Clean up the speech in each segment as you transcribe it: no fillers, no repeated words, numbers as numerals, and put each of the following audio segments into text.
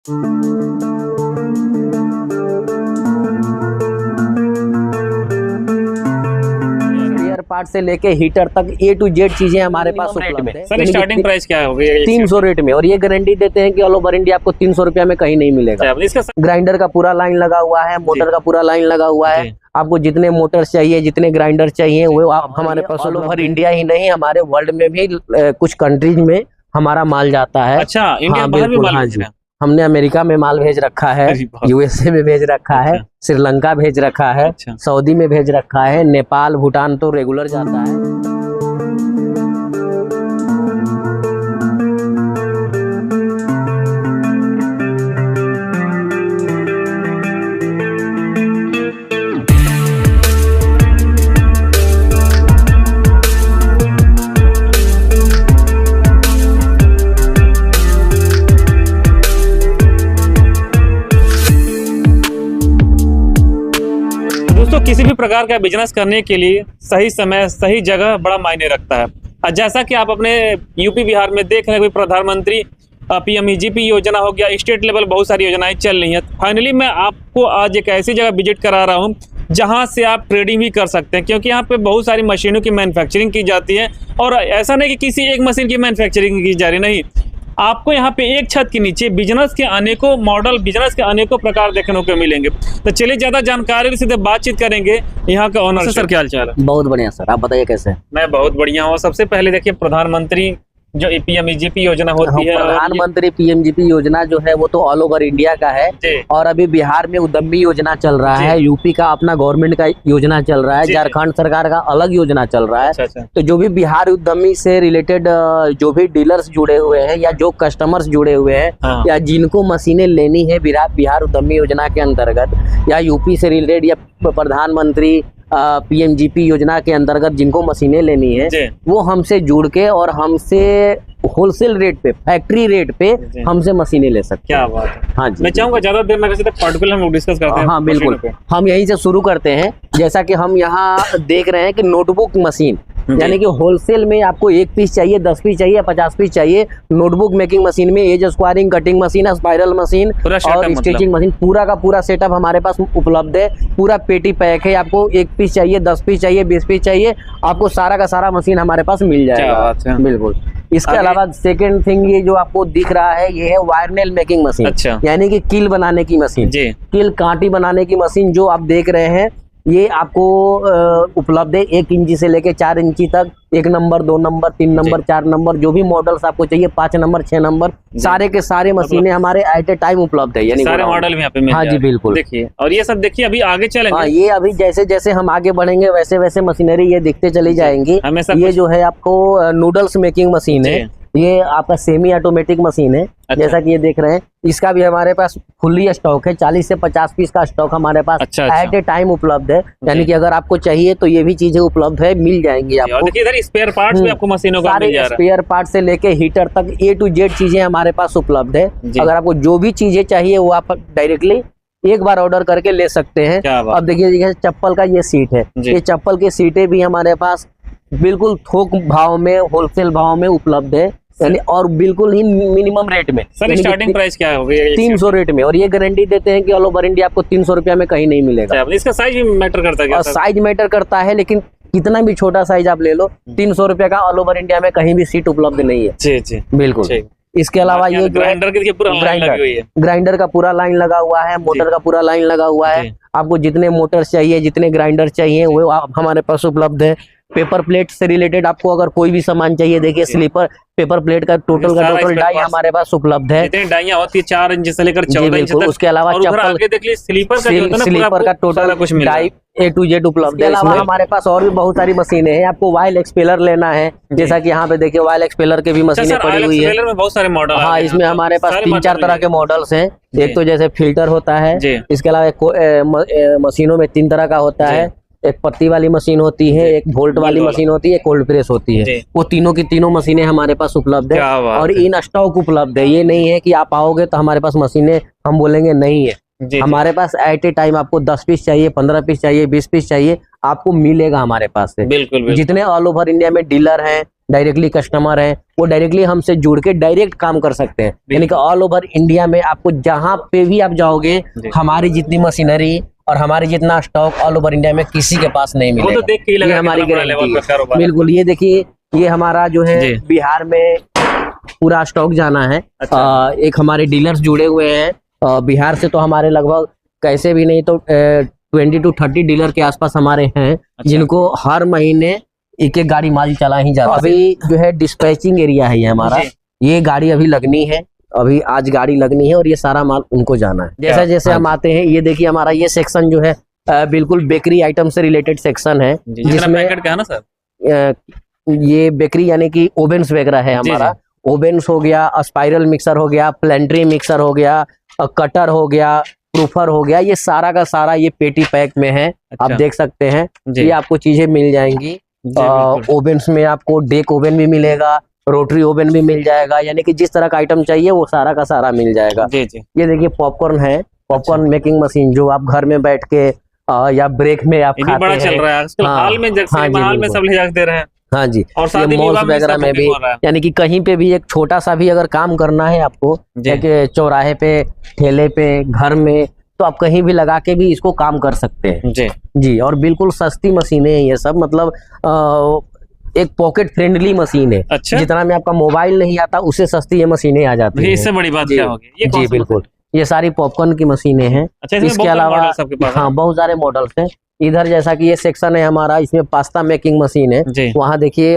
Spare part से लेके heater तक A to Z चीजें हमारे पास उपलब्ध है। सर स्टार्टिंग प्राइस क्या होगी? 300 रेट में, और ये गारंटी देते हैं कि ऑल ओवर इंडिया आपको 300 रुपया में कहीं नहीं मिलेगा। इसका ग्राइंडर का पूरा लाइन लगा हुआ है, मोटर का पूरा लाइन लगा हुआ है। आपको जितने मोटर चाहिए, जितने ग्राइंडर चाहिए, वो आप हमारे पास ऑल ओवर इंडिया ही नहीं, हमारे वर्ल्ड में भी कुछ कंट्रीज में हमारा माल जाता है। अच्छा, इंडिया बाहर भी माल भेज रहे हैं? हमने अमेरिका में माल भेज रखा है, USA में भेज रखा है, श्रीलंका भेज रखा है, सऊदी में भेज रखा है, नेपाल, भूटान तो रेगुलर जाता है। दोस्तों, किसी भी प्रकार का बिजनेस करने के लिए सही समय सही जगह बड़ा मायने रखता है। और जैसा कि आप अपने यूपी बिहार में देख रहे हैं, प्रधानमंत्री PMEGP योजना हो गया, स्टेट लेवल बहुत सारी योजनाएं चल रही हैं। फाइनली मैं आपको आज एक ऐसी जगह विजिट करा रहा हूं जहां से आप ट्रेडिंग भी कर सकते हैं, क्योंकि यहाँ पे बहुत सारी मशीनों की मैन्युफैक्चरिंग की जाती है। और ऐसा नहीं कि किसी एक मशीन की मैन्युफैक्चरिंग की जा रही, नहीं, आपको यहाँ पे एक छत के नीचे बिजनेस के अनेकों मॉडल, बिजनेस के अनेकों प्रकार देखने को मिलेंगे। तो चलिए ज्यादा जानकारी सीधे बातचीत करेंगे यहाँ का ओनर से। सर क्या हाल चाल है? बहुत बढ़िया सर, आप बताइए कैसे? मैं बहुत बढ़िया हूँ। सबसे पहले देखिए, प्रधानमंत्री जो PMEGP योजना होती है, प्रधानमंत्री PMGP योजना जो है वो तो ऑल ओवर इंडिया का है। और अभी बिहार में उद्यमी योजना चल रहा है, यूपी का अपना गवर्नमेंट का योजना चल रहा है, झारखंड सरकार का अलग योजना चल रहा है। तो जो भी बिहार उद्यमी से रिलेटेड जो भी डीलर्स जुड़े हुए हैं या जो कस्टमर्स जुड़े हुए हैं या जिनको मशीनें लेनी है बिहार उद्यमी योजना के अंतर्गत, या यूपी से रिलेटेड या प्रधानमंत्री PMGP योजना के अंतर्गत जिनको मशीनें लेनी है, वो हमसे जुड़ के और हमसे होलसेल रेट पे, फैक्ट्री रेट पे हमसे मशीनें ले सकते हैं। क्या बात है। हाँ जी, मैं चाहूंगा ज्यादा देर ना करते, पर्टिकुलर हम डिस्कस करते हैं। हाँ बिल्कुल, हम यहीं से शुरू करते हैं। जैसा कि हम यहाँ देख रहे हैं कि नोटबुक मशीन, यानी कि होलसेल में आपको 1 पीस चाहिए, 10 पीस चाहिए, 50 पीस चाहिए, नोटबुक मेकिंग मशीन में edge squaring, cutting machine, spiral machine और स्टिचिंग मशीन, पूरा का पूरा सेटअप हमारे पास उपलब्ध है। पूरा पेटी पैक है। आपको 1 पीस चाहिए, 10 पीस चाहिए, 20 पीस चाहिए, आपको सारा का सारा मशीन हमारे पास मिल जाएगा। बिल्कुल। इसके अलावा सेकेंड थिंग, ये जो आपको दिख रहा है, ये है वायर नेल मेकिंग मशीन। अच्छा। यानी कि कील बनाने की मशीन, कील कांटी बनाने की मशीन जो आप देख रहे हैं, ये आपको उपलब्ध है 1 इंची से लेके 4 इंची तक। 1 नंबर, 2 नंबर, 3 नंबर, 4 नंबर, जो भी मॉडल्स आपको चाहिए, 5 नंबर, 6 नंबर, सारे के सारे मशीनें हमारे एट ए टाइम उपलब्ध है। यानी सारे मॉडल में यहाँ पे मिल हाँ जी बिल्कुल। देखिए, और ये सब देखिए, अभी आगे चलेंगे। हाँ, ये अभी जैसे जैसे हम आगे बढ़ेंगे वैसे वैसे मशीनरी ये दिखते चली जाएंगी। ये जो है आपको नूडल्स मेकिंग मशीन है, ये आपका सेमी ऑटोमेटिक मशीन है। जैसा कि ये देख रहे हैं, इसका भी हमारे पास फुल्ली स्टॉक है। 40 से 50 पीस का स्टॉक हमारे पास एट ए टाइम उपलब्ध है। यानी कि अगर आपको चाहिए तो ये भी चीजें उपलब्ध है, मिल जाएंगी आपको। इधर स्पेयर पार्ट्स भी आपको मशीनों का मिल जा रहा है। स्पेयर पार्ट से लेके हीटर तक A to Z चीजें हमारे पास उपलब्ध है। अगर आपको जो भी चीजें चाहिए वो आप डायरेक्टली एक बार ऑर्डर करके ले सकते हैं। अब देखिए, चप्पल का ये सीट है, ये चप्पल की सीटें भी हमारे पास बिल्कुल थोक भाव में, होलसेल भाव में उपलब्ध है, यानी और बिल्कुल ही मिनिमम रेट में। सर स्टार्टिंग प्राइस क्या होगी? 300 रेट में, और ये गारंटी देते हैं कि ऑल ओवर इंडिया आपको 300 रुपया में कहीं नहीं मिलेगा। इसका साइज भी मैटर करता है? साइज मैटर करता है, लेकिन कितना भी छोटा साइज आप ले लो, 300 रुपया का ऑल ओवर इंडिया में कहीं भी सीट उपलब्ध नहीं है। जी जी बिल्कुल। इसके अलावा ये ग्राइंडर का पूरा लाइन लगा हुआ है, मोटर का पूरा लाइन लगा हुआ है। आपको जितने मोटर चाहिए, जितने ग्राइंडर चाहिए, वो हमारे पास उपलब्ध है। पेपर प्लेट से रिलेटेड आपको अगर कोई भी सामान चाहिए, देखिए स्लीपर पेपर प्लेट का टोटल डाई हमारे पास उपलब्ध है। डाइयां होती है 4 इंच से लेकर 14 इंच तक। उसके अलावा चप्पल, स्लीपर का total die A to Z उपलब्ध है। अलावा हमारे पास और भी बहुत सारी मशीनें हैं। आपको वाइल एक्सपेलर लेना है, जैसा कि यहाँ पे देखिए वाइल एक्सपेलर के भी मशीनें पड़ी हुई है। बहुत सारे मॉडल। हाँ, इसमें हमारे पास 3-4 तरह के मॉडल्स हैं। एक तो जैसे फिल्टर होता है, इसके अलावा मशीनों में 3 तरह का होता है। एक पत्ती वाली मशीन होती है, एक वोल्ट वाली मशीन होती है, एक कोल्ड प्रेस होती है। वो तीनों की तीनों मशीनें हमारे पास उपलब्ध है और इन स्टॉक उपलब्ध है। ये नहीं है कि आप आओगे तो हमारे पास मशीनें हम बोलेंगे नहीं है। हमारे पास एट ए टाइम आपको 10 पीस चाहिए, 15 पीस चाहिए, 20 पीस चाहिए, आपको मिलेगा हमारे पास से। बिल्कुल। जितने ऑल ओवर इंडिया में डीलर हैं डायरेक्टली कस्टमर हैं, वो डायरेक्टली हमसे जुड़ के डायरेक्ट काम कर सकते हैं। यानी कि ऑल ओवर इंडिया में आपको जहाँ पे भी आप जाओगे, हमारी जितनी मशीनरी और हमारे जितना स्टॉक ऑल ओवर इंडिया में किसी के पास नहीं मिलेगा। वो तो देख के ही लगा ये हमारी गारंटी है। बिल्कुल, ये देखिए, ये हमारा जो है बिहार में पूरा स्टॉक जाना है। एक हमारे डीलर्स जुड़े हुए हैं बिहार से, तो हमारे लगभग कैसे भी नहीं तो 20 to 30 डीलर के आसपास हमारे हैं, जिनको हर महीने एक एक गाड़ी माल चला ही जाता है। अभी जो है डिस्पैचिंग एरिया है ये हमारा, ये गाड़ी अभी लगनी है, अभी आज गाड़ी लगनी है और ये सारा माल उनको जाना है। जैसे जैसे हम आते हैं, ये देखिए हमारा ये सेक्शन जो है बिल्कुल बेकरी आइटम से रिलेटेड सेक्शन है, जिसमें क्या है ना सर, ये बेकरी यानी कि ओवेन्स वगैरह है हमारा। ओवेन्स हो गया, स्पाइरल मिक्सर हो गया, प्लेंट्री मिक्सर हो गया, कटर हो गया, प्रूफर हो गया, ये सारा का सारा ये पेटी पैक में है। आप देख सकते हैं, ये आपको चीजें मिल जाएंगी। ओवेन्स में आपको डेक ओवन भी मिलेगा, रोटरी ओवन भी मिल जाएगा, यानी कि जिस तरह का आइटम चाहिए वो सारा का सारा मिल जाएगा। ये देखिए पॉपकॉर्न है, पॉपकॉर्न मेकिंग मशीन, जो आप घर में बैठ के या ब्रेक में आप खाते बड़ा चल रहा है आजकल, हाल में हाल में सब ले जा दे रहे हैं। हाँ जी, और शादी मॉल्स वगैरह में भी, यानी कि कहीं पे भी एक छोटा सा भी अगर काम करना है आपको, चौराहे पे, ठेले पे, घर में, तो आप कहीं भी लगा के भी इसको काम कर सकते हैं जी। और बिल्कुल सस्ती मशीनें हैं ये सब, मतलब एक पॉकेट फ्रेंडली मशीन है। जितना में आपका मोबाइल नहीं आता, उससे सस्ती ये मशीनें आ जाती है। इससे बड़ी बात क्या होगी? जी बिल्कुल, ये सारी पॉपकॉर्न की मशीनें हैं। इसके अलावा हाँ बहुत सारे मॉडल्स हैं। इधर जैसा कि ये सेक्शन है हमारा, इसमें पास्ता मेकिंग मशीन है। वहाँ देखिए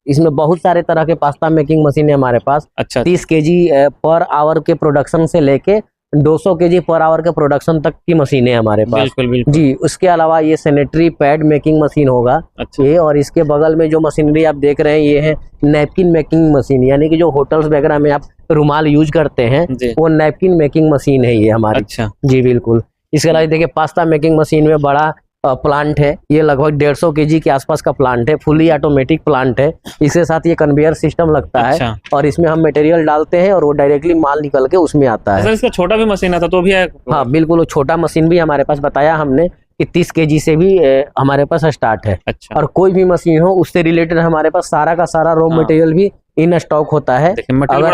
इसमें बहुत सारे तरह के पास्ता मेकिंग मशीन है हमारे पास। 30 kg पर आवर के प्रोडक्शन से लेके 200 kg पर आवर के प्रोडक्शन तक की मशीनें हमारे पास। बिल्कुल। जी, उसके अलावा ये सैनिटरी पैड मेकिंग मशीन होगा ये, और इसके बगल में जो मशीनरी आप देख रहे हैं ये है नैपकिन मेकिंग मशीन, यानी कि जो होटल्स वगैरह में आप रुमाल यूज करते हैं वो नैपकिन मेकिंग मशीन है ये हमारी। जी बिल्कुल। इसके अलावा देखिए पास्ता मेकिंग मशीन में बड़ा प्लांट है, ये लगभग 150 kg के आसपास का प्लांट है, फुली ऑटोमेटिक प्लांट है। इसके साथ ये कन्वेयर सिस्टम लगता है और इसमें हम मटेरियल डालते हैं और वो डायरेक्टली माल निकल के उसमें आता है। इसका छोटा भी मशीन आता तो भी है? हाँ बिल्कुल, वो छोटा मशीन भी हमारे पास, बताया हमने कि 30 kg से भी हमारे पास स्टार्ट है। और कोई भी मशीन हो उससे रिलेटेड हमारे पास सारा का सारा रॉ मटेरियल भी इन स्टॉक होता है। अगर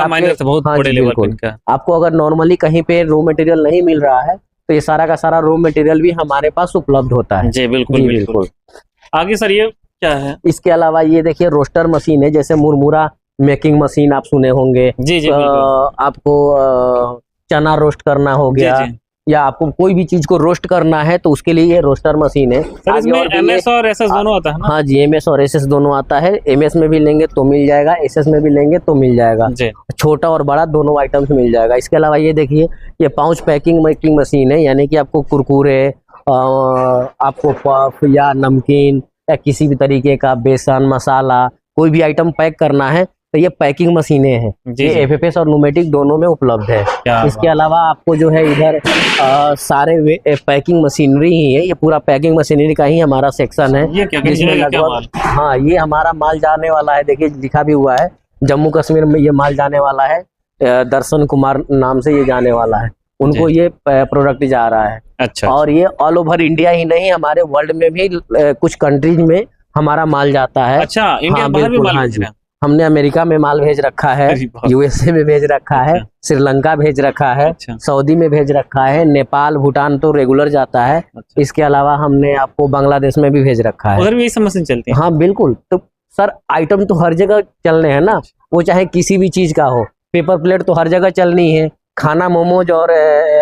आपको अगर नॉर्मली कहीं पे रॉ मटेरियल नहीं मिल रहा है तो ये सारा का सारा रॉ मटेरियल भी हमारे पास उपलब्ध होता है। जी बिल्कुल। आगे सर ये क्या है? इसके अलावा ये देखिए रोस्टर मशीन है, जैसे मुरमुरा मेकिंग मशीन आप सुने होंगे। आपको चना रोस्ट करना हो गया, या आपको कोई भी चीज को रोस्ट करना है तो उसके लिए ये रोस्टर मशीन है। MS और SS दोनों आता है ना? हाँ जी, MS और SS दोनों आता है। MS में भी लेंगे तो मिल जाएगा, SS में भी लेंगे तो मिल जाएगा, छोटा और बड़ा दोनों आइटम्स मिल जाएगा। इसके अलावा ये देखिए ये पाउच पैकिंग मेकिंग मशीन है, यानी कि आपको कुरकुरे, आपको पफ या नमकीन या किसी भी तरीके का बेसन मसाला कोई भी आइटम पैक करना है तो ये पैकिंग मशीनें हैं। ये FFS और न्यूमेटिक दोनों में उपलब्ध है। इसके अलावा आपको जो है इधर सारे पैकिंग मशीनरी ही है, ये पूरा पैकिंग मशीनरी का ही हमारा सेक्शन है। जिसमें लगभग हाँ ये हमारा माल जाने वाला है, देखिए लिखा भी हुआ है जम्मू कश्मीर में ये माल जाने वाला है। दर्शन कुमार नाम से ये जाने वाला है, उनको ये प्रोडक्ट जा रहा है। और ये ऑल ओवर इंडिया ही नहीं, हमारे वर्ल्ड में भी कुछ कंट्रीज में हमारा माल जाता है। इंडिया बाहर भी माल भेज रहे हैं। हमने अमेरिका में माल भेज रखा है, USA में भेज रखा है, श्रीलंका भेज रखा है, सऊदी में भेज रखा है, नेपाल भूटान तो रेगुलर जाता है। इसके अलावा हमने आपको बांग्लादेश में भी भेज रखा है। उधर भी यही मशीन चलती है? हाँ बिल्कुल। तो सर आइटम तो हर जगह चलने हैं ना, वो चाहे किसी भी चीज का हो। पेपर प्लेट तो हर जगह चलनी है, खाना मोमोज और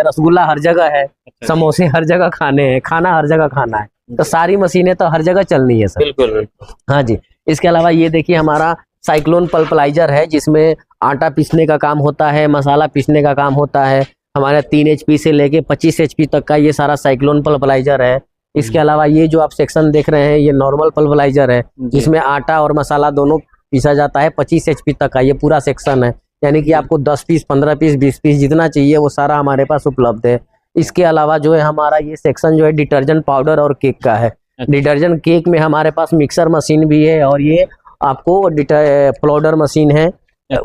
रसगुल्ला हर जगह है, समोसे हर जगह खाने हैं, खाना हर जगह खाना है, तो सारी मशीनें तो हर जगह चलनी है सर। बिल्कुल। हाँ जी। इसके अलावा ये देखिए हमारा साइक्लोन पल्पलाइजर है, जिसमें आटा पीसने का काम होता है, मसाला पीसने का काम होता है। हमारा 3 HP से लेके 25 HP तक का ये सारा साइक्लोन पल्पलाइजर है। इसके अलावा ये जो आप सेक्शन देख रहे हैं ये नॉर्मल पल्पलाइजर है, जिसमें आटा और मसाला दोनों पीसा जाता है। 25 HP तक का ये पूरा सेक्शन है, यानी कि आपको 10 पीस 15 पीस 20 पीस जितना चाहिए वो सारा हमारे पास उपलब्ध है। इसके अलावा जो है हमारा ये सेक्शन जो है डिटर्जेंट पाउडर और केक का है। डिटर्जेंट केक में हमारे पास मिक्सर मशीन भी है, और ये आपको पाउडर मशीन है,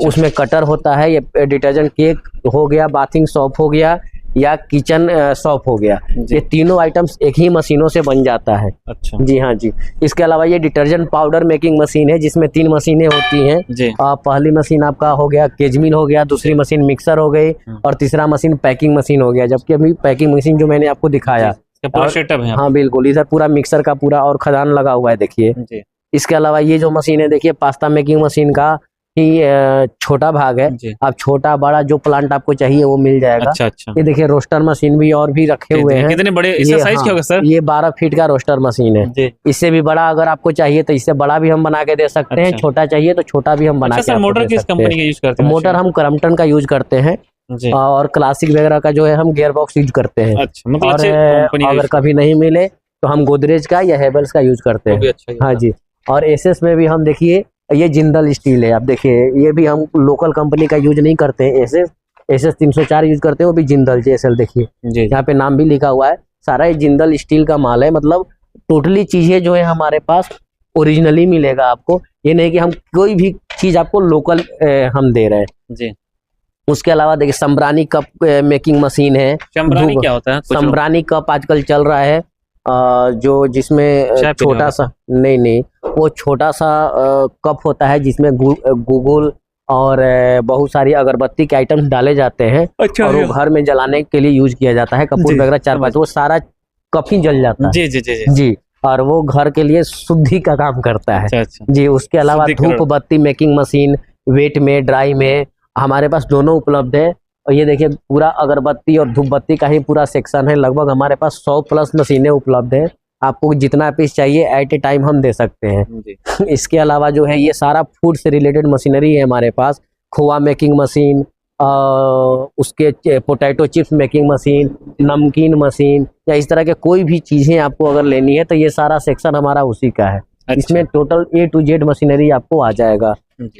उसमें कटर होता है। ये डिटर्जेंट केक हो गया, बाथिंग सोप हो गया, या किचन शॉप हो गया, ये तीनों आइटम्स एक ही मशीनों से बन जाता है। अच्छा जी हाँ जी। इसके अलावा ये डिटर्जेंट पाउडर मेकिंग मशीन है जिसमें 3 मशीनें होती हैं जी। पहली मशीन आपका हो गया केजमिल हो गया, दूसरी मशीन मिक्सर हो गई और तीसरा मशीन पैकिंग मशीन हो गया। जबकि अभी पैकिंग मशीन जो मैंने आपको दिखाया पूरा सेटअप है। हाँ बिल्कुल, इधर पूरा मिक्सर का पूरा और खदान लगा हुआ है देखिए। इसके अलावा ये जो मशीन है देखिए पास्ता मेकिंग मशीन का ही छोटा भाग है। आप छोटा बड़ा जो प्लांट आपको चाहिए वो मिल जाएगा। अच्छा। ये देखिए रोस्टर मशीन भी और भी रखे हुए हैं। कितने बड़े इसका साइज क्या होगा सर? ये 12 फीट का रोस्टर मशीन है। इससे भी बड़ा अगर आपको चाहिए तो इससे बड़ा भी हम बना के दे सकते हैं, छोटा चाहिए तो छोटा भी हम बना के मोटर किस कंपनी का यूज करते हैं? मोटर हम क्रम्पटन का यूज करते हैं और क्लासिक वगैरह का जो है हम गियर बॉक्स यूज करते हैं। मतलब और अगर कभी नहीं मिले तो हम गोदरेज का या हेवल्स का यूज करते हैं। हाँ जी। और एसएस में भी हम देखिए ये जिंदल स्टील है। आप देखिए ये भी हम लोकल कंपनी का यूज नहीं करते हैं, एसएस 304 यूज करते हैं, वो भी जिंदल जेएसएल देखिए यहाँ पे नाम भी लिखा हुआ है। सारा ये जिंदल स्टील का माल है। मतलब टोटली चीजें जो है हमारे पास ओरिजिनली मिलेगा आपको। ये नहीं कि हम कोई भी चीज आपको लोकल हम दे रहे हैं जी। उसके अलावा देखिए सम्रानी कप मेकिंग मशीन है। सम्रानी क्या होता है? सम्रानी कप आजकल चल रहा है जो जिसमें छोटा सा नहीं वो छोटा सा कप होता है जिसमें गूगल और बहुत सारी अगरबत्ती के आइटम्स डाले जाते हैं। अच्छा, और वो घर में जलाने के लिए यूज किया जाता है। कपूर वगैरह 4-5 वो सारा कप ही जल जाता है। जी। और वो घर के लिए शुद्धि का काम करता है। अच्छा। जी। उसके अलावा धूप बत्ती मेकिंग मशीन वेट में ड्राई में हमारे पास दोनों उपलब्ध है। और ये देखिए पूरा अगरबत्ती और धूप बत्ती का ही पूरा सेक्शन है। लगभग हमारे पास 100+ मशीनें उपलब्ध है। आपको जितना पीस चाहिए एट ए टाइम हम दे सकते हैं। इसके अलावा जो है ये सारा फूड से रिलेटेड मशीनरी है हमारे पास। खोआ मेकिंग मशीन, उसके पोटैटो चिप्स मेकिंग मशीन, नमकीन मशीन या इस तरह के कोई भी चीज़ें आपको अगर लेनी है तो ये सारा सेक्शन हमारा उसी का है। इसमें total A to Z machinery आपको आ जाएगा।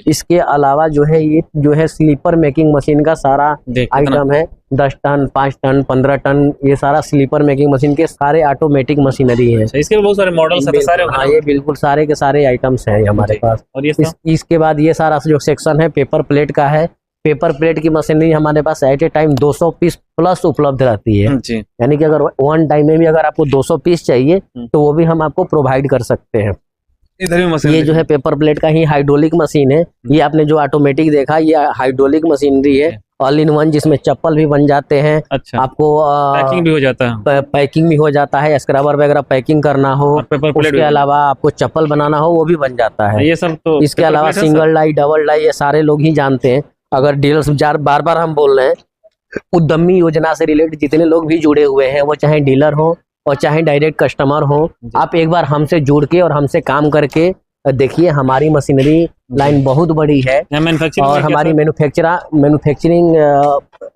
इसके अलावा जो है ये जो है स्लीपर मेकिंग मशीन का सारा आइटम है। 10 टन 5 टन 15 टन ये सारा स्लीपर मेकिंग मशीन के सारे ऑटोमेटिक मशीनरी है। इसके बहुत सारे मॉडल्स हैं सारे। हाँ ये बिल्कुल सारे के सारे आइटम्स हैं हमारे पास। और इसके बाद ये सारा जो सेक्शन है पेपर प्लेट का है। पेपर प्लेट की मशीनरी हमारे पास at a time 200 piece plus उपलब्ध रहती है। यानी कि अगर वन टाइम में भी अगर आपको 200 पीस चाहिए तो वो भी हम आपको प्रोवाइड कर सकते हैं। इधर भी मशीन ये जो है पेपर प्लेट का ही हाइड्रोलिक मशीन है। ये आपने जो ऑटोमेटिक देखा ये हाइड्रोलिक मशीनरी है ऑल इन वन, जिसमें चप्पल भी बन जाते हैं। अच्छा। आपको पैकिंग भी हो जाता है। पैकिंग भी हो जाता है। स्क्रबर वगैरह पैकिंग करना हो, उसके अलावा आपको चप्पल बनाना हो वो भी बन जाता है। ये सब तो इसके अलावा सिंगल डाई डबल डाई ये सारे लोग ही जानते हैं। अगर डीलर्स बार बार हम बोल रहे हैं, उद्यमी योजना से रिलेटेड जितने लोग भी जुड़े हुए हैं वो चाहे डीलर हो और चाहे डायरेक्ट कस्टमर हो, आप एक बार हमसे जुड़ के और हमसे काम करके देखिए। हमारी मशीनरी लाइन बहुत बड़ी है और हमारी मैन्युफैक्चरिंग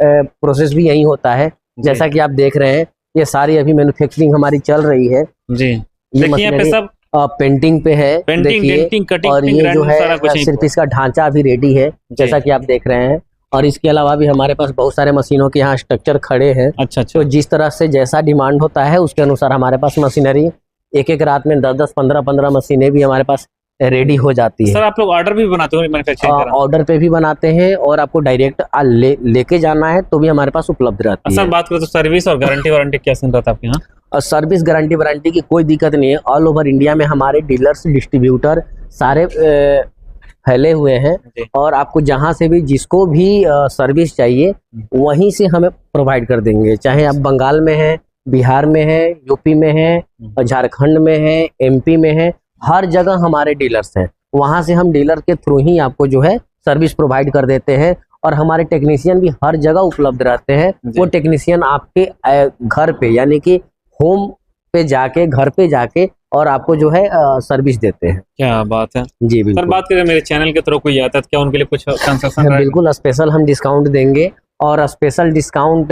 प्रोसेस भी यही होता है। जैसा कि आप देख रहे हैं ये सारी अभी मैन्युफैक्चरिंग हमारी चल रही है जी। ये मशीनरी पेंटिंग पे है देखिए। और ये जो है सिर्फ इसका ढांचा अभी रेडी है जैसा कि आप देख रहे हैं। और इसके अलावा भी हमारे पास बहुत सारे मशीनों के यहाँ स्ट्रक्चर खड़े हैं। अच्छा। तो जिस तरह से जैसा डिमांड होता है उसके अनुसार हमारे पास मशीनरी एक रात में 10-10 15-15 मशीनें भी हमारे पास रेडी हो जाती है। सर आप लोग ऑर्डर भी बनाते हो? मैन्युफैक्चरिंग ऑर्डर पे भी बनाते हैं और आपको डायरेक्ट लेके जाना है तो भी हमारे पास उपलब्ध रहती है। सर बात करें तो सर्विस और गारंटी वारंटी क्या सीन रहता है आपके यहाँ? सर्विस गारंटी वारंटी की कोई दिक्कत नहीं है। ऑल ओवर इंडिया में हमारे डीलर्स डिस्ट्रीब्यूटर सारे फैले हुए हैं और आपको जहां से भी जिसको भी सर्विस चाहिए वहीं से हमें प्रोवाइड कर देंगे। चाहे आप बंगाल में हैं, बिहार में हैं, यूपी में हैं, झारखंड में हैं, एमपी में हैं, हर जगह हमारे डीलर्स हैं। वहां से हम डीलर के थ्रू ही आपको जो है सर्विस प्रोवाइड कर देते हैं। और हमारे टेक्नीशियन भी हर जगह उपलब्ध रहते हैं। वो टेक्नीशियन आपके घर पे यानी कि होम पे जाके घर पे जाके और आपको जो है सर्विस देते हैं। क्या बात है जी बिल्कुल। सर बात करें मेरे चैनल के थ्रू कोई आता है क्या उनके लिए कुछ कंसेशन? बिल्कुल स्पेशल हम डिस्काउंट देंगे और स्पेशल डिस्काउंट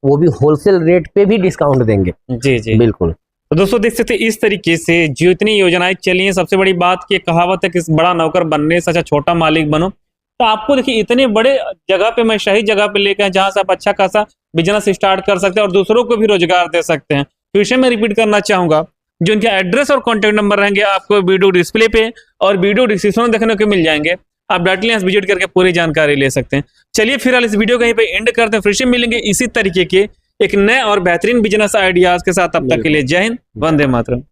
वो भी होलसेल रेट पे भी डिस्काउंट देंगे। जी जी बिल्कुल। तो दोस्तों देख सकते इस तरीके से जो इतनी योजनाएं चली हैं, सबसे बड़ी बात की कहावत है कि बड़ा नौकर बनने से अच्छा छोटा मालिक बनो। तो आपको देखिए इतने बड़े जगह पे मैं सही जगह पे लेकर जहां से आप अच्छा खासा बिजनेस स्टार्ट कर सकते हैं और दूसरों को भी रोजगार दे सकते हैं। फिर से मैं रिपीट करना चाहूंगा जो इनके एड्रेस और कॉन्टेक्ट नंबर रहेंगे आपको वीडियो डिस्प्ले पे और वीडियो डिस्क्रिप्शन में देखने को मिल जाएंगे। आप डायरेक्टली यहाँ विजिट करके पूरी जानकारी ले सकते हैं। चलिए फिलहाल इस वीडियो को यहीं पे एंड करते हैं, फिर से मिलेंगे इसी तरीके के एक नए और बेहतरीन बिजनेस आइडियाज के साथ। तब तक के लिए जय हिंद, वंदे मातरम।